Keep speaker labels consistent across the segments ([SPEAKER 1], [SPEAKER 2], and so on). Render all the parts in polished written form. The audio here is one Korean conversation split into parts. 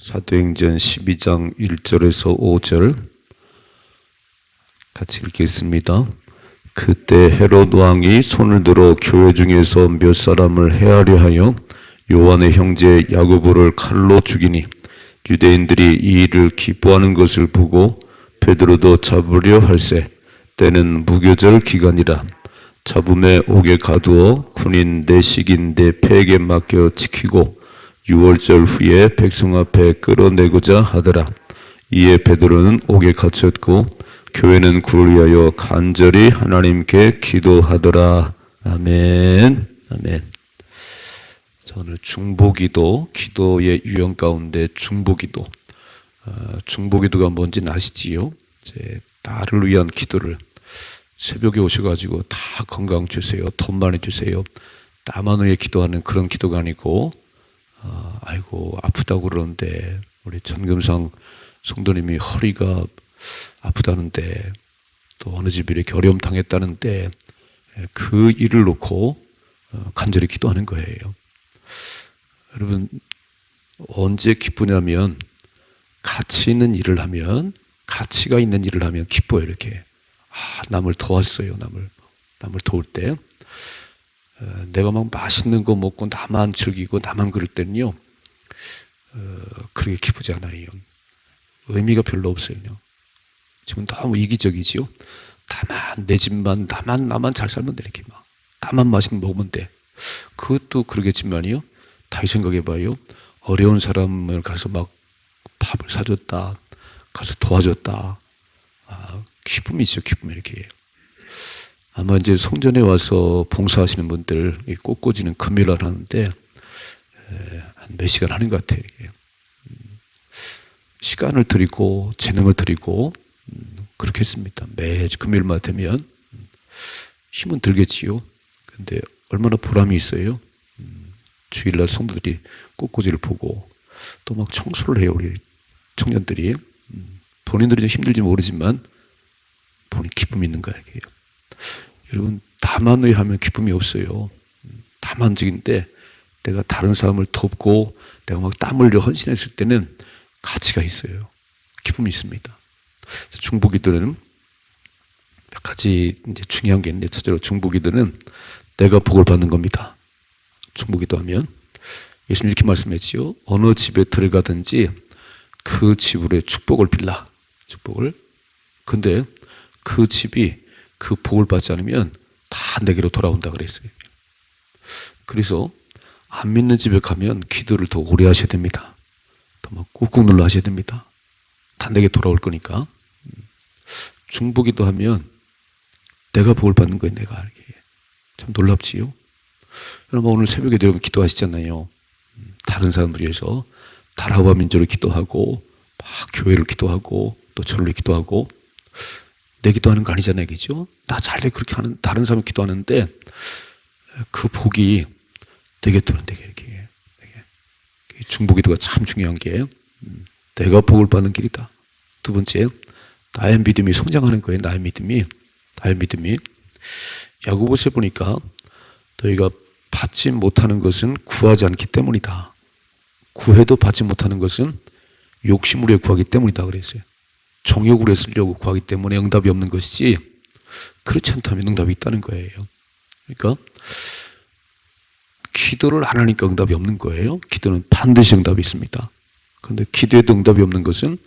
[SPEAKER 1] 사도행전 12장 1절에서 5절 같이 읽겠습니다. 그때 헤롯 왕이 손을 들어 교회 중에서 몇 사람을 해하려 하여 요한의 형제 야고보를 칼로 죽이니 유대인들이 이 일을 기뻐하는 것을 보고 베드로도 잡으려 할세. 때는 무교절 기간이라. 잡음에 옥에 가두어 군인 내식인 내 패에게 맡겨 지키고 6월절 후에 백성 앞에 끌어내고자 하더라. 이에 베드로는 옥에 갇혔고 교회는 그를 위하여 간절히 하나님께 기도하더라. 아멘. 아멘. 오늘 중보기도, 기도의 유형 가운데 중보기도. 중보기도가 뭔지는 아시지요? 나를 위한 기도를 새벽에 오셔가지고 다 건강 주세요, 돈 많이 주세요, 나만 위해 기도하는 그런 기도가 아니고, 아이고 아프다고 그러는데 우리 전금상 성도님이 허리가 아프다는데 또 어느 집이 이렇게 어려움 당했다는데 그 일을 놓고 간절히 기도하는 거예요. 여러분, 언제 기쁘냐면 가치 있는 일을 하면, 가치가 있는 일을 하면 기뻐요. 이렇게 남을 도왔어요. 남을 도울 때 내가 막 맛있는 거 먹고 나만 즐기고 나만 그럴 때는요, 그렇게 기쁘지 않아요. 의미가 별로 없어요. 지금 너무 이기적이지요. 다만 내 집만, 나만 잘 살면 돼. 이렇게 막 나만 맛있는 거 먹으면 돼. 그것도 그러겠지만요, 다시 생각해봐요. 어려운 사람을 가서 막 밥을 사줬다, 가서 도와줬다. 기쁨이죠, 기쁨이 이렇게. 아마 이제 성전에 와서 봉사하시는 분들, 꽃꽂이는 금요일날 하는데, 한 몇 시간 하는 것 같아요. 이렇게. 시간을 드리고, 재능을 드리고, 그렇게 했습니다. 매주 금요일만 되면. 힘은 들겠지요. 근데 얼마나 보람이 있어요. 주일날 성도들이 꽃꽂이를 보고, 또 막 청소를 해요, 우리 청년들이. 본인들이 좀 힘들지 모르지만, 본인 기쁨이 있는 거예요. 여러분, 나만 위해 하면 기쁨이 없어요. 다만적인데 내가 다른 사람을 돕고 내가 막 땀 흘려 헌신했을 때는 가치가 있어요. 기쁨이 있습니다. 중보기도는 몇 가지 이제 중요한 게 있는데, 첫째로 중보기도는 내가 복을 받는 겁니다. 중보기도하면 예수님 이렇게 말씀했지요. 어느 집에 들어가든지 그 집으로의 축복을 빌라. 축복을. 근데 그 집이 그 복을 받지 않으면 다 내게로 돌아온다 그랬어요. 그래서 안 믿는 집에 가면 기도를 더 오래 하셔야 됩니다. 더 막 꾹꾹 눌러 하셔야 됩니다. 다 내게 돌아올 거니까. 중보기도 하면 내가 복을 받는 거예요. 내가. 참 놀랍지요. 여러분, 오늘 새벽에 여러분 기도하시잖아요. 다른 사람들 위해서 다라와 민족을 기도하고 막 교회를 기도하고 또 절로 기도하고. 내 기도하는 거 아니잖아요. 그죠? 나 잘돼 그렇게 하는, 다른 사람이 기도하는데 그 복이 내게 이렇게. 중보기도가 참 중요한 게 내가 복을 받는 길이다. 두 번째, 나의 믿음이 성장하는 거예요. 나의 믿음이. 야고보서에 보니까 너희가 받지 못하는 것은 구하지 않기 때문이다. 구해도 받지 못하는 것은 욕심으로 구하기 때문이다 그랬어요. 정욕으로 쓰려고 구하기 때문에 응답이 없는 것이지, 그렇지 않다면 응답이 있다는 거예요. 그러니까 기도를 안 하니까 응답이 없는 거예요. 기도는 반드시 응답이 있습니다. 그런데 기도에도 응답이 없는 것은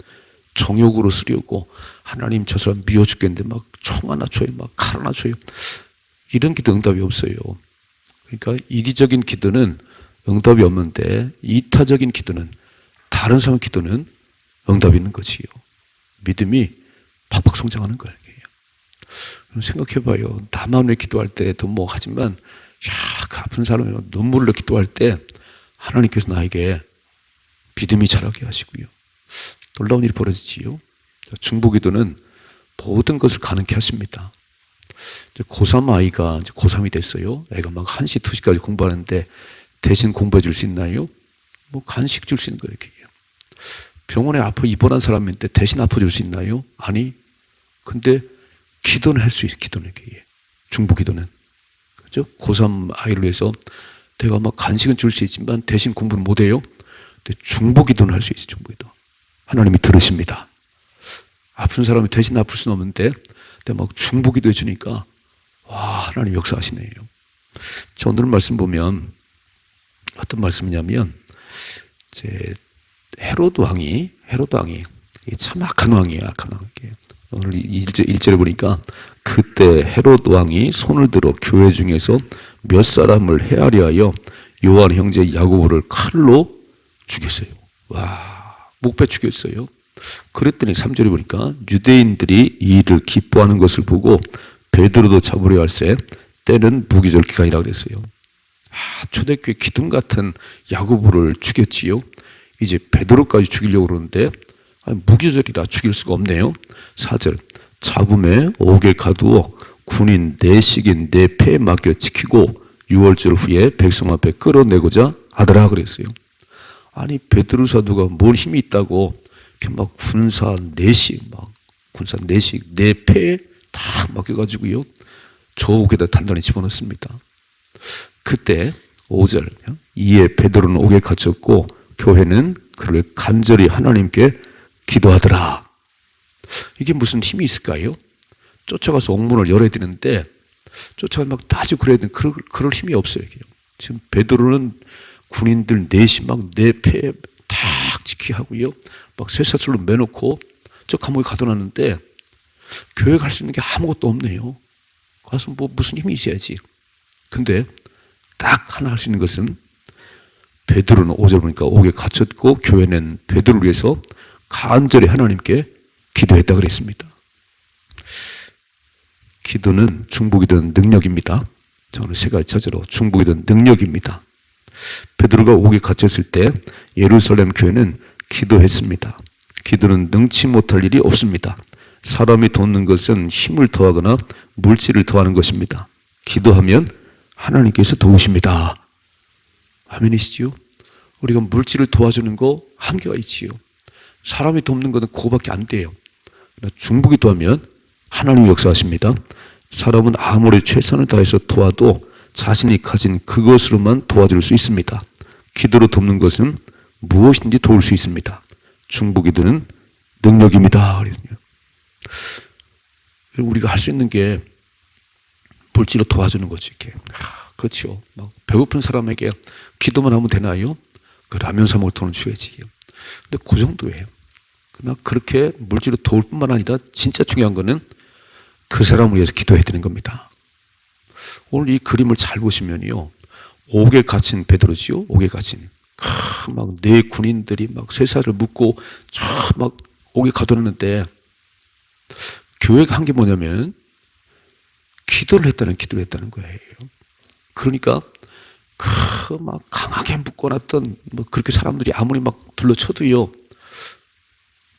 [SPEAKER 1] 정욕으로 쓰려고, 하나님 저 사람 미워 죽겠는데 막 총 하나 줘요, 막 칼 하나 줘요, 이런 기도 응답이 없어요. 그러니까 이기적인 기도는 응답이 없는데, 이타적인 기도는, 다른 사람 기도는 응답이 있는 것이요. 믿음이 팍팍 성장하는 거예요. 생각해봐요. 나만 왜 기도할 때도 뭐 하지만, 그 아픈 사람이 눈물로 기도할 때 하나님께서 나에게 믿음이 자라게 하시고요. 놀라운 일이 벌어지지요. 중보기도는 모든 것을 가능케 하십니다. 고3 아이가 이제 고3이 됐어요. 애가 막 1시, 2시까지 공부하는데 대신 공부해 줄 수 있나요? 뭐 간식 줄 수 있는 거예요. 병원에 아파 입원한 사람인데 대신 아파줄 수 있나요? 아니. 근데 기도는 할 수 있어요. 기도는. 중보기도는. 그죠? 고3 아이를 위해서 내가 막 간식은 줄 수 있지만 대신 공부는 못 해요. 근데 중보기도는 할 수 있어요. 중보기도. 하나님이 들으십니다. 아픈 사람이 대신 아플 수는 없는데 근데 막 중보기도 해주니까 와, 하나님 역사하시네요. 저 오늘 말씀 보면 어떤 말씀이냐면 이제 헤로드 왕이 참 악한 왕이에요. 악한 왕. 오늘 1절에 보니까 그때 헤로드 왕이 손을 들어 교회 중에서 몇 사람을 헤아려 하여 요한 형제 야고보를 칼로 죽였어요. 와, 목배 죽였어요. 그랬더니 3절에 보니까 유대인들이 이 일을 기뻐하는 것을 보고 베드로도 잡으려 할새 때는 무기절기가 그랬어요. 초대교회 기둥 같은 야고보를 죽였지요. 이제 베드로까지 죽이려고 그러는데 무기절이라 죽일 수가 없네요. 4절 잡음에 옥에 가두어 군인 4식인 4패에 맡겨 지키고 6월절 후에 백성 앞에 끌어내고자 하더라 그랬어요. 아니 베드로 사도가 뭘 힘이 있다고 이렇게 막 군사 4식 4패에 다 맡겨가지고요 저 옥에다 단단히 집어넣습니다. 그때 5절 이에 베드로는 옥에 갇혔고 교회는 그를 간절히 하나님께 기도하더라. 이게 무슨 힘이 있을까요? 쫓아가서 옥문을 열어야 되는데 쫓아가서 막 따지고 그래야 되는 그럴 힘이 없어요. 지금 베드로는 군인들 4시 막 4패 탁 지키하고요 막 쇠사슬로 매놓고 저 감옥에 가둬놨는데 교회 갈 수 있는 게 아무것도 없네요. 가서 뭐 무슨 힘이 있어야지. 근데 딱 하나 할 수 있는 것은 베드로는 5절 보니까 옥에 갇혔고 교회는 베드로를 위해서 간절히 하나님께 기도했다 그랬습니다. 기도는 중보기도는 능력입니다. 저는 세 가지 차제로 중보기도는 능력입니다. 베드로가 옥에 갇혔을 때 예루살렘 교회는 기도했습니다. 기도는 능치 못할 일이 없습니다. 사람이 돕는 것은 힘을 더하거나 물질을 더하는 것입니다. 기도하면 하나님께서 도우십니다. 아멘이시지요? 우리가 물질을 도와주는 거 한계가 있지요. 사람이 돕는 것은 그거밖에 안 돼요. 중보기도하면 하나님이 역사하십니다. 사람은 아무리 최선을 다해서 도와도 자신이 가진 그것으로만 도와줄 수 있습니다. 기도로 돕는 것은 무엇인지 도울 수 있습니다. 중보기도는 능력입니다. 우리가 할 수 있는 게 물질로 도와주는 거지. 이렇게. 그렇죠. 막 배고픈 사람에게 기도만 하면 되나요? 그 라면 사 먹을 돈은 줘야지. 근데 그 정도예요. 그러나 그렇게 물질로 도울 뿐만 아니라 진짜 중요한 거는 그 사람을 위해서 기도해야 되는 겁니다. 오늘 이 그림을 잘 보시면요. 옥에 갇힌 베드로지요. 옥에 갇힌. 막 4 군인들이 막 쇠사슬을 묶고 막 옥에 가둬놨는데 교회가 한 게 뭐냐면 기도를 했다는 거예요. 그러니까 막 강하게 묶어놨던 뭐 그렇게 사람들이 아무리 막 둘러쳐도요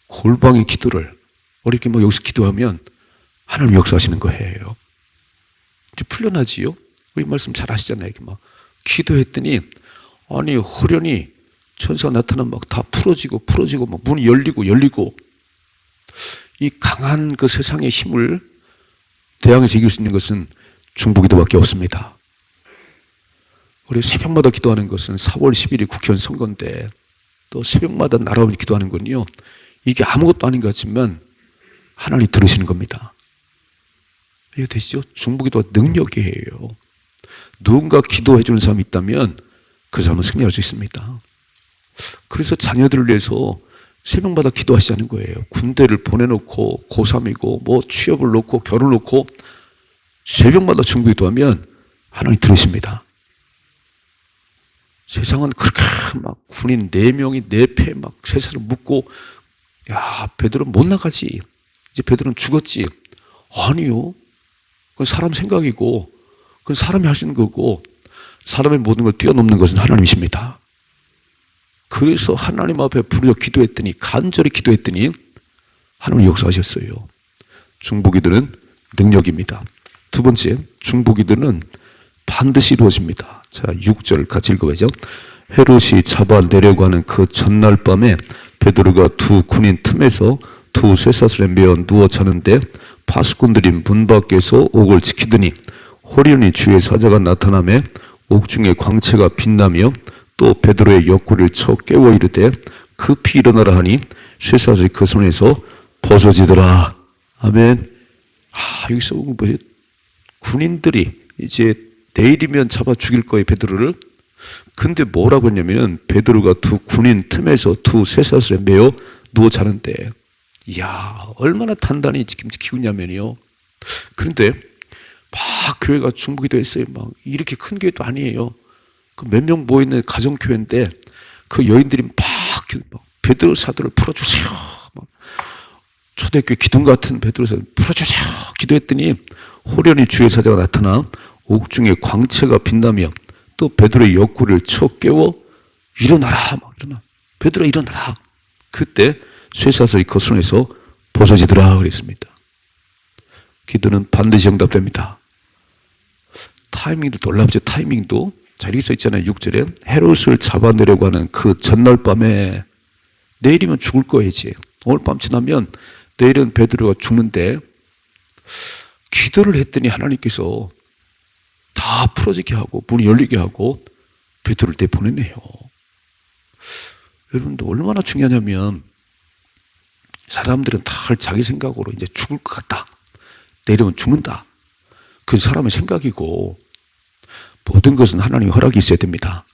[SPEAKER 1] 골방의 기도를 이렇게 뭐 여기서 기도하면 하나님 역사하시는 거예요. 이제 풀려나지요. 우리 말씀 잘 아시잖아요. 이렇게 막 기도했더니 아니 호련히 천사가 나타나면 막 다 풀어지고 막 문이 열리고 이 강한 그 세상의 힘을 대항해서 이길 수 있는 것은 중보기도밖에 없습니다. 우리 새벽마다 기도하는 것은 4월 10일이 국회의원 선거인데 또 새벽마다 나라오니 기도하는 건요 이게 아무것도 아닌 것 같지만 하나님 들으시는 겁니다. 이해 되시죠? 중보기도가 능력이에요. 누군가 기도해 주는 사람이 있다면 그 사람은 승리할 수 있습니다. 그래서 자녀들을 위해서 새벽마다 기도하시자는 거예요. 군대를 보내놓고 고3이고 뭐 취업을 놓고 결혼을 놓고 새벽마다 중보기도하면 하나님 들으십니다. 세상은 그렇게 막 군인 4명이 4패 막 쇠사슬을 묶고 야 베드로는 못 나가지. 이제 베드로는 죽었지. 아니요. 그건 사람 생각이고 그건 사람이 할 수 있는 거고 사람의 모든 걸 뛰어넘는 것은 하나님이십니다. 그래서 하나님 앞에 부르짖어 기도했더니 간절히 기도했더니 하나님이 역사하셨어요. 중보기도는 능력입니다. 두 번째, 중보기도는 반드시 이루어집니다. 자, 6절 같이 읽어보죠. 헤롯이 잡아내려고 하는 그 전날 밤에 베드로가 2 군인 틈에서 2 쇠사슬에 매어 누워 자는데 파수꾼들이 문 밖에서 옥을 지키더니 호련히 주의 사자가 나타나매 옥중에 광채가 빛나며 또 베드로의 옆구리를 쳐 깨워 이르되 급히 일어나라 하니 쇠사슬이 그 손에서 벗어지더라. 아멘. 여기서 뭐 군인들이 이제 내일이면 잡아 죽일 거예요, 베드로를. 근데 뭐라고 했냐면 베드로가 두 군인 틈에서 두 쇠사슬에 매어 누워 자는데, 이야, 얼마나 단단히 지키고 있냐면요. 그런데 막 교회가 중보기도 했어요. 막 이렇게 큰 교회도 아니에요. 그 몇 명 모이는 가정교회인데 그 여인들이 막 베드로 사도를 풀어주세요. 막 초대교회 기둥 같은 베드로 사도 풀어주세요. 기도했더니 호련히 주의 사자가 나타나 옥중에 광채가 빛나며 또 베드로의 옆구리를 쳐 깨워 일어나라. 막 일어나. 베드로 일어나라. 그때 쇠사슬이 그 손에서 벗어지더라 그랬습니다. 기도는 반드시 응답됩니다. 타이밍도 놀랍죠. 타이밍도. 자, 여기 써 있잖아요. 6절에 헤롯을 잡아내려고 하는 그 전날 밤에, 내일이면 죽을 거야지. 오늘 밤 지나면 내일은 베드로가 죽는데, 기도를 했더니 하나님께서 다 풀어지게 하고 문이 열리게 하고 베드로를 내보내네요. 여러분도 얼마나 중요하냐면, 사람들은 다 자기 생각으로 이제 죽을 것 같다, 내일은 죽는다, 그 사람의 생각이고, 모든 것은 하나님의 허락이 있어야 됩니다.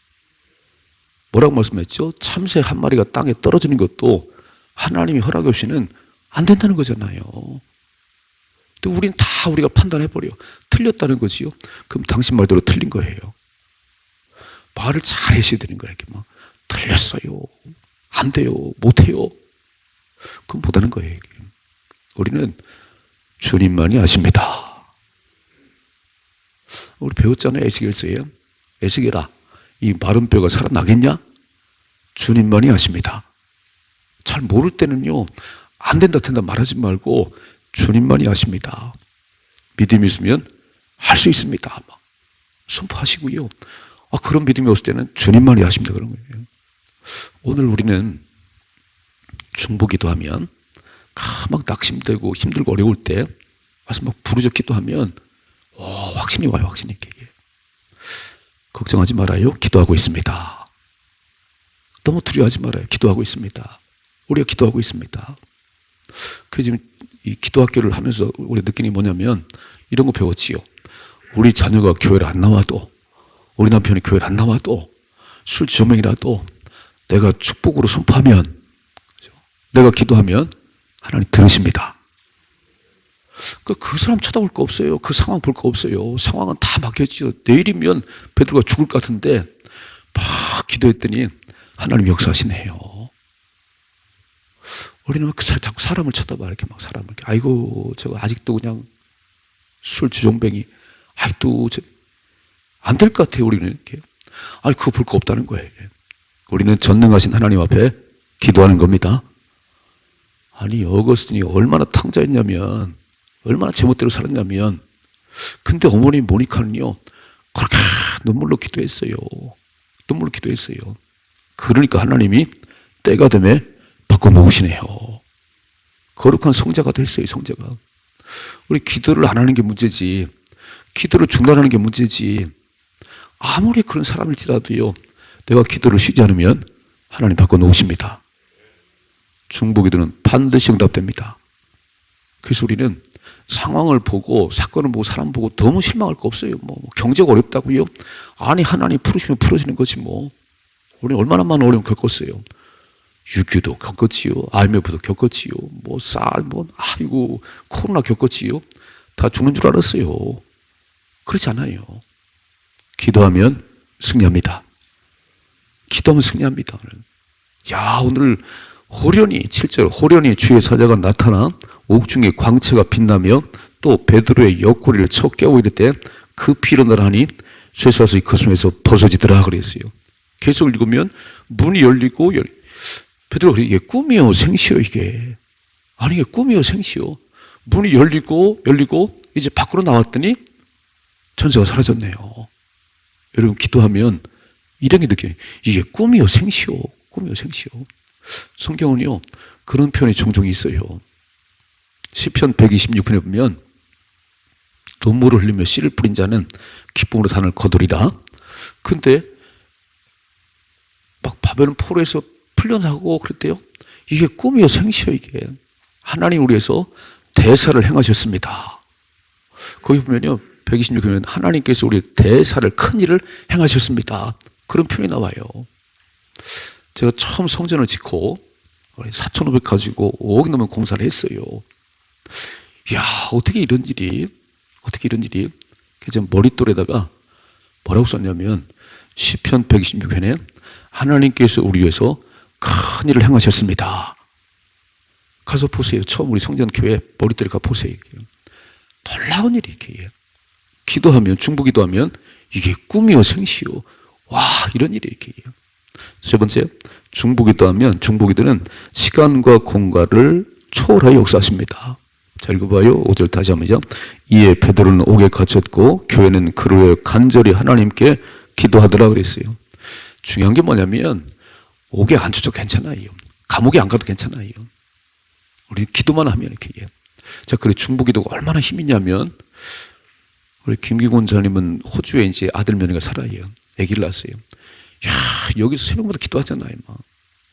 [SPEAKER 1] 뭐라고 말씀했죠? 참새 한 마리가 땅에 떨어지는 것도 하나님의 허락 없이는 안 된다는 거잖아요. 근데 우린 다 우리가 판단해버려. 틀렸다는 거지요. 그럼 당신 말대로 틀린 거예요. 말을 잘 하셔야 되는 거예요. 이렇게 막 틀렸어요, 안 돼요, 못해요. 그럼 못하는 거예요. 우리는 주님만이 아십니다. 우리 배웠잖아요. 에스겔서에. 에스겔아, 이 마른 뼈가 살아나겠냐? 주님만이 아십니다. 잘 모를 때는요, 안 된다 된다 말하지 말고 주님만이 아십니다. 믿음이 있으면 할 수 있습니다. 막 선포하시고요. 그런 믿음이 없을 때는 주님만이 아십니다. 그런 거예요. 오늘 우리는 중보기도 하면 막 낙심되고 힘들고 어려울 때 와서 막 부르짖 기도하면 확신이 와요. 확신이. 걱정하지 말아요. 기도하고 있습니다. 너무 두려워하지 말아요. 기도하고 있습니다. 우리가 기도하고 있습니다. 그 지금 이 기도학교를 하면서 우리 느끼는 게 뭐냐면 이런 거 배웠지요. 우리 자녀가 교회를 안 나와도, 우리 남편이 교회를 안 나와도, 술 지조명이라도 내가 축복으로 선포하면, 내가 기도하면 하나님 들으십니다. 그 사람 쳐다볼 거 없어요. 그 상황 볼 거 없어요. 상황은 다 막혔지요. 내일이면 베드로가 죽을 것 같은데 막 기도했더니 하나님 역사하시네요. 우리는 자꾸 사람을 쳐다봐. 이렇게 막 사람을. 아이고, 저거 아직도 그냥 술 주정뱅이. 아직도 안 될 것 같아요. 우리는 이렇게. 그거 볼 거 없다는 거예요. 우리는 전능하신 하나님 앞에 기도하는 겁니다. 어거스틴이 얼마나 탕자였냐면, 얼마나 제멋대로 살았냐면, 근데 어머니 모니카는요, 그렇게 눈물로 기도했어요. 눈물로 기도했어요. 그러니까 하나님이 때가 되면 바꿔놓으시네요. 거룩한 성자가 됐어요. 성자가. 우리 기도를 안 하는 게 문제지, 기도를 중단하는 게 문제지, 아무리 그런 사람일지라도요, 내가 기도를 쉬지 않으면 하나님 바꿔놓으십니다. 중보기도는 반드시 응답됩니다. 그래서 우리는 상황을 보고, 사건을 보고, 사람 보고 너무 실망할 거 없어요. 경제가 어렵다고요? 하나님 풀으시면 풀어지는 거지 뭐. 우리 얼마나 많은 어려움 겪었어요. 6.25도 겪었지요. IMF도 겪었지요. 아이고, 코로나 겪었지요. 다 죽는 줄 알았어요. 그렇지 않아요. 기도하면 승리합니다. 기도하면 승리합니다. 오늘 호련히, 7절, 호련히 주의 사자가 나타나 옥중에 광채가 빛나며 또 베드로의 옆구리를 쳐 깨워 이르되 급히 일어나라 하니 쇠사슬이 그 손에서 벗어지더라 그랬어요. 계속 읽으면 문이 열리고, 베드로가 그래, 이게 꿈이요 생시요 이게. 이게 꿈이요 생시요. 문이 열리고 이제 밖으로 나왔더니 천사가 사라졌네요. 여러분, 기도하면 이런 게 느껴요. 이게 꿈이요 생시요. 꿈이요 생시요. 성경은요, 그런 표현이 종종 있어요. 시편 126편에 보면 눈물을 흘리며 씨를 뿌린 자는 기쁨으로 산을 거두리라. 근데 막 바벨론 포로에서 풀려나고 그랬대요. 이게 꿈이요, 생시요, 이게. 하나님 우리 위해서 대사를 행하셨습니다. 거기 보면요, 126회면 하나님께서 우리 대사를, 큰 일을 행하셨습니다. 그런 표현이 나와요. 제가 처음 성전을 짓고 4,500 가지고 5억 넘는 공사를 했어요. 이야, 어떻게 이런 일이. 그래서 머릿돌에다가 뭐라고 썼냐면, 시편 126편에 하나님께서 우리 위해서 큰 일을 행하셨습니다. 가서 보세요. 처음 우리 성전교회 머릿돌에 가 보세요. 놀라운 일이 이렇게. 기도하면, 중보기도하면 이게 꿈이요, 생시요. 와, 이런 일이 이렇게. 세 번째, 중보기도하면, 중보기도는 시간과 공간을 초월하여 역사하십니다. 자, 읽어봐요. 5절 다시 한번요. 이에 베드로는 옥에 갇혔고 교회는 그로 위하여 간절히 하나님께 기도하더라 그랬어요. 중요한 게 뭐냐면, 옥에 안 쳐도 괜찮아요. 감옥에 안 가도 괜찮아요. 우리 기도만 하면 이렇게. 자, 그래 중보기도가 얼마나 힘이 있냐면, 우리 김기곤 전님은 호주에 이제 아들 며느리가 살아요. 아기를 낳았어요. 야, 여기서 새벽마다 기도하잖아요. 막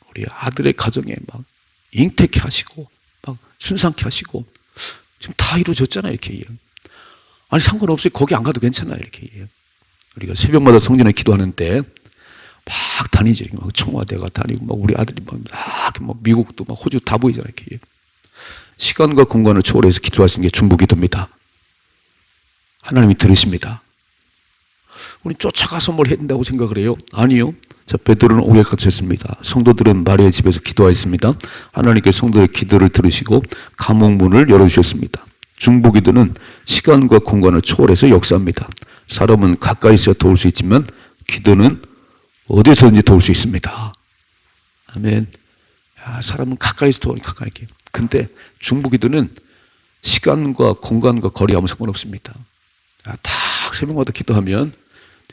[SPEAKER 1] 우리 아들의 가정에 막 잉태케 하시고, 막 순산케 하시고, 지금 다 이루어졌잖아요, 이렇게. 아니, 상관없어요. 거기 안 가도 괜찮아요, 이렇게. 우리가 새벽마다 성전에 기도하는데 막 다니죠. 막 청와대가 다니고, 막 우리 아들이 막 미국도 막 호주 다 보이잖아요, 이렇게. 시간과 공간을 초월해서 기도할 수 있는 게 중보기도입니다. 하나님이 들으십니다. 우리 쫓아가서 뭘 해야 된다고 생각을 해요? 아니요. 자, 베드로는 옥에 갇혔습니다. 성도들은 마리아의 집에서 기도하였습니다. 하나님께 성도의 기도를 들으시고 감옥 문을 열어주셨습니다. 중보기도는 시간과 공간을 초월해서 역사합니다. 사람은 가까이서 도울 수 있지만 기도는 어디서든지 도울 수 있습니다. 아멘. 야, 사람은 가까이서 도우니까 가까이. 근데 중보기도는 시간과 공간과 거리 아무 상관없습니다. 딱 새벽마다 기도하면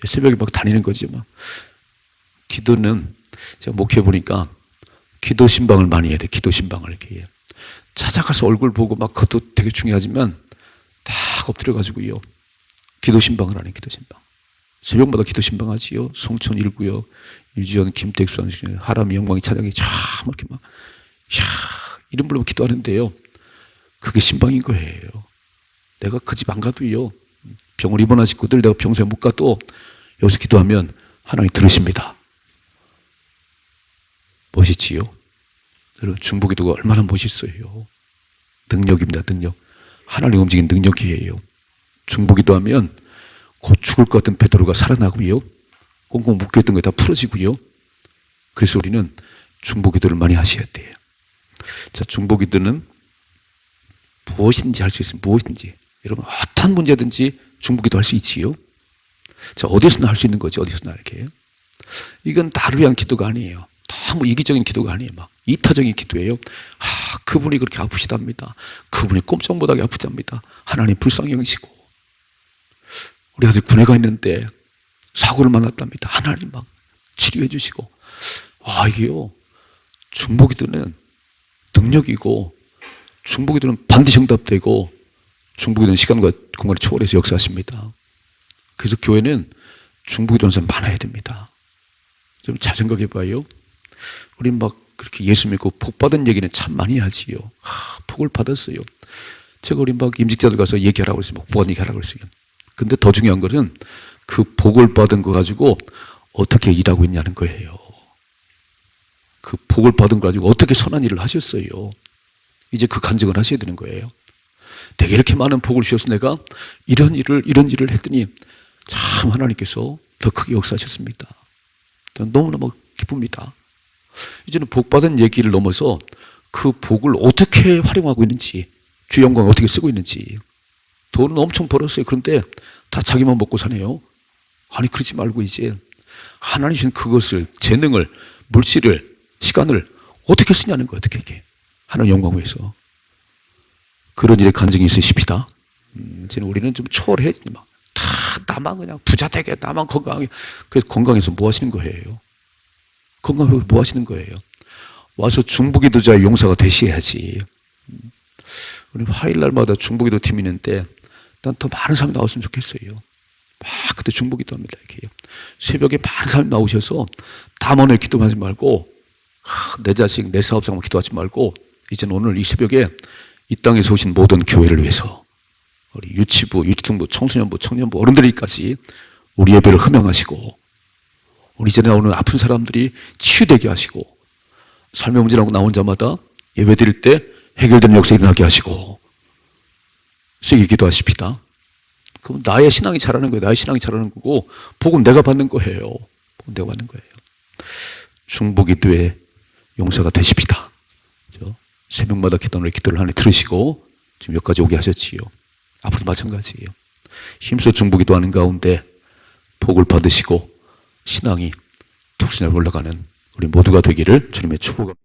[SPEAKER 1] 새벽에 막 다니는 거지. 막 기도는 제가 목회해 보니까 기도 신방을 많이 해야 돼. 기도 신방을 이렇게 찾아가서 얼굴 보고 막 그것도 되게 중요하지만 딱 엎드려 가지고요. 기도 신방을 하는 기도 신방. 새벽마다 기도 신방 하지요. 송천 1구요. 유지연, 김택수, 하람이 영광이 차장이 참 이렇게 막 이름 부르면 기도하는데요. 그게 신방인 거예요. 내가 그 집 안 가도요. 병을 입원한 식구들 내가 병소에 못 가도 여기서 기도하면 하나님 들으십니다. 멋있지요? 여러분, 중보기도가 얼마나 멋있어요. 능력입니다. 능력. 하나님 움직인 능력이에요. 중보기도하면 곧 죽을 것 같은 베드로가 살아나고요. 꽁꽁 묶여있던 게 다 풀어지고요. 그래서 우리는 중보기도를 많이 하셔야 돼요. 자, 중보기도는 무엇인지 할 수 있습니다. 무엇인지. 여러분, 어떤 문제든지 중보기도 할 수 있지요. 자, 어디서나 할 수 있는 거죠. 어디서나 이렇게. 이건 나를 위한 기도가 아니에요. 너무 이기적인 기도가 아니에요. 막 이타적인 기도예요. 그분이 그렇게 아프시답니다. 그분이 꼼짝 못하게 아프답니다. 하나님 불쌍히 여기시고. 우리 아들 군에 가 있는데 사고를 만났답니다. 하나님 막 치료해 주시고. 이게요. 중보기도는 능력이고, 중보기도는 반드시 응답되고, 중보기도는 시간과 공간을 초월해서 역사하십니다. 그래서 교회는 중보기도하는 사람 많아야 됩니다. 좀 잘 생각해 봐요. 우리 막 그렇게 예수 믿고 복 받은 얘기는 참 많이 하지요. 복을 받았어요. 제가 우리 막 임직자들 가서 얘기하라고 그랬어요. 복 받은 얘기하라고 그랬어요. 근데 더 중요한 것은 그 복을 받은 거 가지고 어떻게 일하고 있냐는 거예요. 그 복을 받은 거 가지고 어떻게 선한 일을 하셨어요. 이제 그 간증을 하셔야 되는 거예요. 내게 이렇게 많은 복을 주셔서 내가 이런 일을 했더니 참 하나님께서 더 크게 역사하셨습니다. 너무너무 기쁩니다. 이제는 복 받은 얘기를 넘어서 그 복을 어떻게 활용하고 있는지, 주 영광을 어떻게 쓰고 있는지. 돈은 엄청 벌었어요. 그런데 다 자기만 먹고 사네요. 아니, 그러지 말고 이제 하나님 주신 그것을, 재능을, 물질을, 시간을 어떻게 쓰냐는 거예요. 어떻게 이렇게 하나님 영광을 위해서. 그런 일에 간증이 있으십시다. 이제는 우리는 좀 초월해. 막 다 나만 그냥 부자 되게, 나만 건강하게. 그래서 건강해서 뭐 하시는 거예요? 건강해서 뭐 하시는 거예요? 와서 중보기도자의 용사가 되셔야지. 우리 화요일날마다 중보기도 팀이 있는데 난 더 많은 사람이 나왔으면 좋겠어요. 막 그때 중보기도 합니다. 이렇게요. 새벽에 많은 사람이 나오셔서 담원에 기도하지 말고 내 자식, 내 사업장만 기도하지 말고 이제는 오늘 이 새벽에 이 땅에서 오신 모든 교회를 위해서 우리 유치부, 유치등부, 청소년부, 청년부, 어른들까지 우리 예배를 흠양하시고 우리 이제는 오늘 아픈 사람들이 치유되게 하시고 삶의 문제라고 나온 자마다 예배 드릴 때 해결되는 역사 일어나게 하시고 세게 기도하십시다. 그럼 나의 신앙이 자라는 거예요. 나의 신앙이 자라는 거고 복은 내가 받는 거예요. 복은 내가 받는 거예요. 중보기도의 용사가 되십시다. 새벽마다 기도를 하나님 들으시고 지금 여기까지 오게 하셨지요. 앞으로도 마찬가지예요. 힘써 중보기도하는 가운데 복을 받으시고 신앙이 톡신을 올라가는 우리 모두가 되기를 주님의 축복합니다.